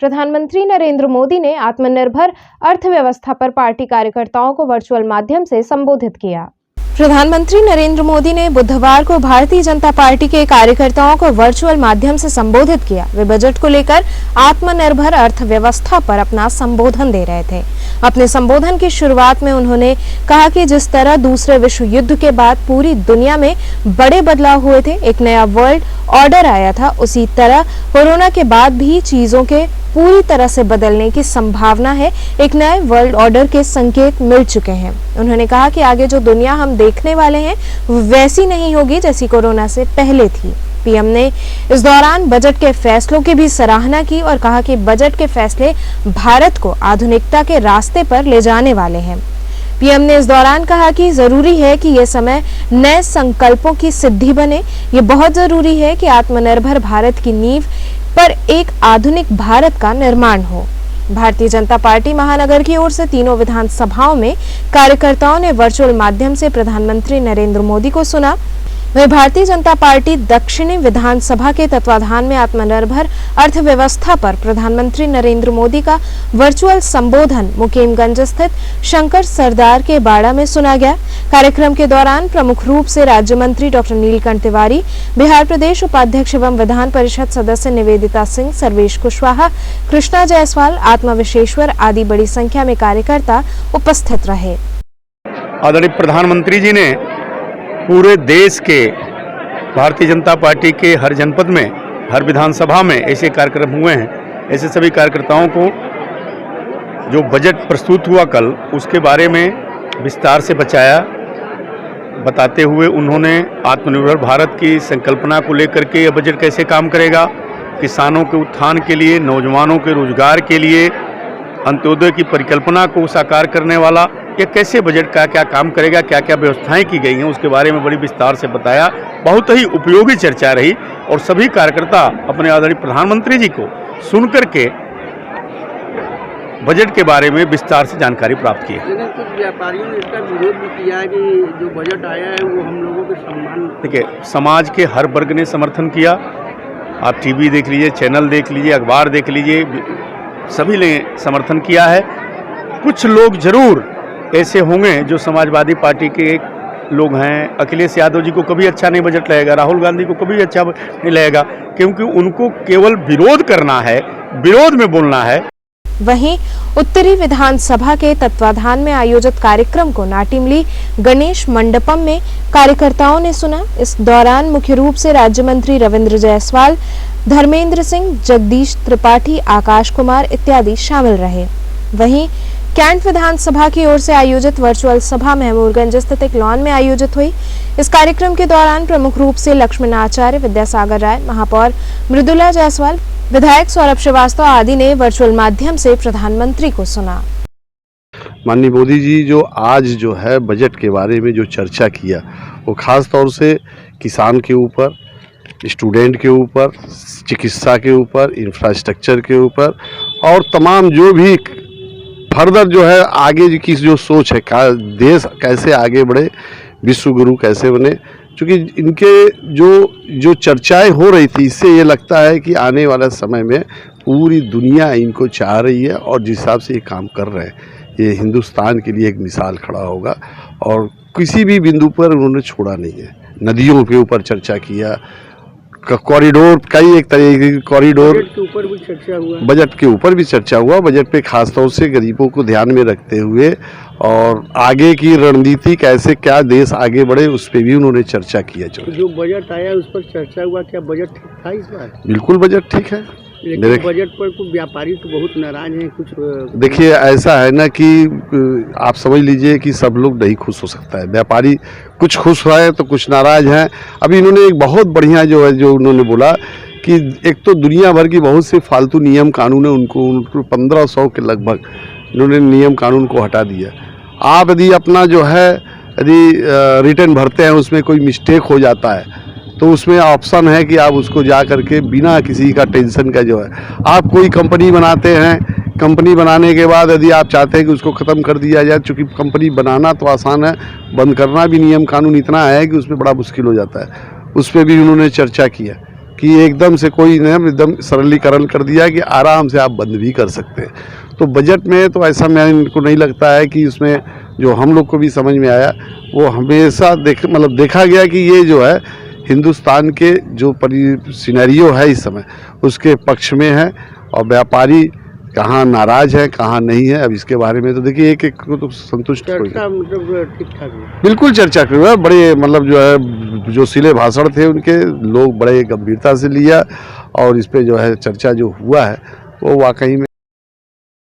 प्रधानमंत्री नरेंद्र मोदी ने आत्मनिर्भर अर्थव्यवस्था पर पार्टी कार्यकर्ताओं को वर्चुअल माध्यम से संबोधित किया। प्रधानमंत्री नरेंद्र मोदी ने बुधवार को भारतीय जनता पार्टी के कार्यकर्ताओं को वर्चुअल माध्यम से संबोधित किया। वे बजट को लेकर आत्मनिर्भर अर्थव्यवस्था पर अपना संबोधन दे रहे थे। अपने संबोधन की शुरुआत में उन्होंने कहा कि जिस तरह दूसरे विश्व युद्ध के बाद पूरी दुनिया में बड़े बदलाव हुए थे, एक नया वर्ल्ड ऑर्डर आया था, उसी तरह कोरोना के बाद भी चीजों के पूरी तरह से बदलने की संभावना है। एक नए वर्ल्ड ऑर्डर के संकेत मिल चुके हैं। उन्होंने कहा कि आगे जो दुनिया हम देखने वाले हैं वैसी नहीं होगी जैसी कोरोना से पहले थी। पीएम ने इस दौरान बजट के फैसलों की भी सराहना की और कहा कि बजट के फैसले भारत को आधुनिकता के रास्ते पर ले जाने वाले हैं। पीएम ने इस दौरान कहा कि जरूरी है कि ये समय नए संकल्पों की सिद्धि बने। ये बहुत जरूरी है कि आत्मनिर्भर भारत की नींव पर एक आधुनिक भारत का निर्माण हो। भारतीय जनता पार्टी महानगर की ओर से तीनों विधानसभाओं में कार्यकर्ताओं ने वर्चुअल माध्यम से प्रधानमंत्री नरेंद्र मोदी को सुना। वहीं भारतीय जनता पार्टी दक्षिणी विधानसभा के तत्वाधान में आत्मनिर्भर अर्थव्यवस्था पर प्रधानमंत्री नरेंद्र मोदी का वर्चुअल संबोधन मुकीमगंज स्थित शंकर सरदार के बाड़ा में सुना गया। कार्यक्रम के दौरान प्रमुख रूप से राज्य मंत्री डॉक्टर नीलकंठ तिवारी, बिहार प्रदेश उपाध्यक्ष एवं विधान परिषद सदस्य निवेदिता सिंह, सर्वेश कुशवाहा, कृष्णा जायसवाल, आत्मा विशेश्वर आदि बड़ी संख्या में कार्यकर्ता उपस्थित रहे। आदरणीय प्रधानमंत्री जी ने पूरे देश के भारतीय जनता पार्टी के हर जनपद में, हर विधानसभा में ऐसे कार्यक्रम हुए हैं। ऐसे सभी कार्यकर्ताओं को जो बजट प्रस्तुत हुआ कल, उसके बारे में विस्तार से बताते हुए उन्होंने आत्मनिर्भर भारत की संकल्पना को लेकर के यह बजट कैसे काम करेगा, किसानों के उत्थान के लिए, नौजवानों के रोजगार के लिए, अंत्योदय की परिकल्पना को साकार करने वाला ये कैसे बजट का क्या काम करेगा, क्या क्या व्यवस्थाएं की गई हैं, उसके बारे में बड़ी विस्तार से बताया। बहुत ही उपयोगी चर्चा रही और सभी कार्यकर्ता अपने आदरणीय प्रधानमंत्री जी को सुनकर के बजट के बारे में विस्तार से जानकारी प्राप्त की। लेकिन कुछ व्यापारियों ने इसका विरोध भी किया है कि जो बजट आया है वो हम लोगों के सम्मान। देखिए, समाज के हर वर्ग ने समर्थन किया। आप टीवी देख लीजिए, चैनल देख लीजिए, अखबार देख लीजिए, सभी ने समर्थन किया है। कुछ लोग जरूर ऐसे होंगे जो समाजवादी पार्टी के लोग हैं। अखिलेश यादव जी को कभी अच्छा नहीं बजट लगेगा, राहुल गांधी को कभी अच्छा नहीं लगेगा, क्योंकि उनको केवल विरोध करना है, विरोध में बोलना है। वहीं उत्तरी विधानसभा के तत्वाधान में आयोजित कार्यक्रम को नाटिमली गणेश मंडपम में कार्यकर्ताओं ने सुना। इस दौरान मुख्य रूप से राज्य मंत्री रविंद्र जायसवाल, धर्मेंद्र सिंह, जगदीश त्रिपाठी, आकाश कुमार इत्यादि शामिल रहे। वहीं कैंट विधानसभा की ओर से आयोजित वर्चुअल सभा महमूदगंज स्थित एक लॉन में आयोजित हुई। इस कार्यक्रम के दौरान प्रमुख रूप से लक्ष्मण आचार्य, विद्यासागर राय, महापौर मृदुला जायसवाल, विधायक सौरभ श्रीवास्तव आदि ने वर्चुअल माध्यम से प्रधानमंत्री को सुना। माननीय मोदी जी जो आज जो है बजट के बारे में जो चर्चा किया, वो खास तौर से किसान के ऊपर, स्टूडेंट के ऊपर, चिकित्सा के ऊपर, इंफ्रास्ट्रक्चर के ऊपर और तमाम जो भी फर्दर जो है आगे की जो सोच है, देश कैसे आगे बढ़े, विश्व गुरु कैसे बने, क्योंकि इनके जो चर्चाएं हो रही थी, इससे ये लगता है कि आने वाले समय में पूरी दुनिया इनको चाह रही है और जिस हिसाब से ये काम कर रहे हैं, ये हिंदुस्तान के लिए एक मिसाल खड़ा होगा। और किसी भी बिंदु पर उन्होंने छोड़ा नहीं है। नदियों के ऊपर चर्चा किया, कॉरिडोर, कई एक तरह के कॉरिडोर, बजट के ऊपर भी चर्चा हुआ। बजट के ऊपर भी चर्चा हुआ। बजट पे खासतौर से गरीबों को ध्यान में रखते हुए और आगे की रणनीति कैसे क्या देश आगे बढ़े, उस पर भी उन्होंने चर्चा किया। जो बजट आया उस पर चर्चा हुआ, क्या बजट ठीक था इस बार? बिल्कुल बजट ठीक है, लेकिन बजट पर कुछ व्यापारी तो बहुत नाराज हैं। कुछ देखिए, ऐसा है ना कि आप समझ लीजिए कि सब लोग नहीं खुश हो सकता है। व्यापारी कुछ खुश है तो कुछ नाराज हैं। अभी इन्होंने एक बहुत बढ़िया जो है जो उन्होंने बोला कि एक तो दुनिया भर की बहुत से फालतू नियम कानून है, उनको 1500 के लगभग इन्होंने नियम कानून को हटा दिया। आप यदि अपना जो है यदि रिटर्न भरते हैं, उसमें कोई मिस्टेक हो जाता है तो उसमें ऑप्शन है कि आप उसको जा करके बिना किसी का टेंशन का जो है, आप कोई कंपनी बनाते हैं, कंपनी बनाने के बाद यदि आप चाहते हैं कि उसको ख़त्म कर दिया जाए, चूँकि कंपनी बनाना तो आसान है, बंद करना भी नियम कानून इतना है कि उसमें बड़ा मुश्किल हो जाता है। उस पर भी उन्होंने चर्चा किया। कि एकदम से कोई नियम एकदम सरलीकरण कर दिया कि आराम से आप बंद भी कर सकते हैं। तो बजट में तो ऐसा मेरे नहीं लगता है कि उसमें जो हम लोग को भी समझ में आया वो हमेशा देखा गया कि ये जो है हिंदुस्तान के जो सिनेरियो है इस समय उसके पक्ष में है, और व्यापारी कहाँ नाराज है कहाँ नहीं है, अब इसके बारे में तो देखिए एक को तो संतुष्ट चर्चा मतलब ठीक ठाक है। बिल्कुल चर्चा कर रहा है, बड़े जो है जो सिले भाषण थे उनके लोग बड़े गंभीरता से लिया, और इस पे जो है चर्चा जो हुआ है वो वाकई में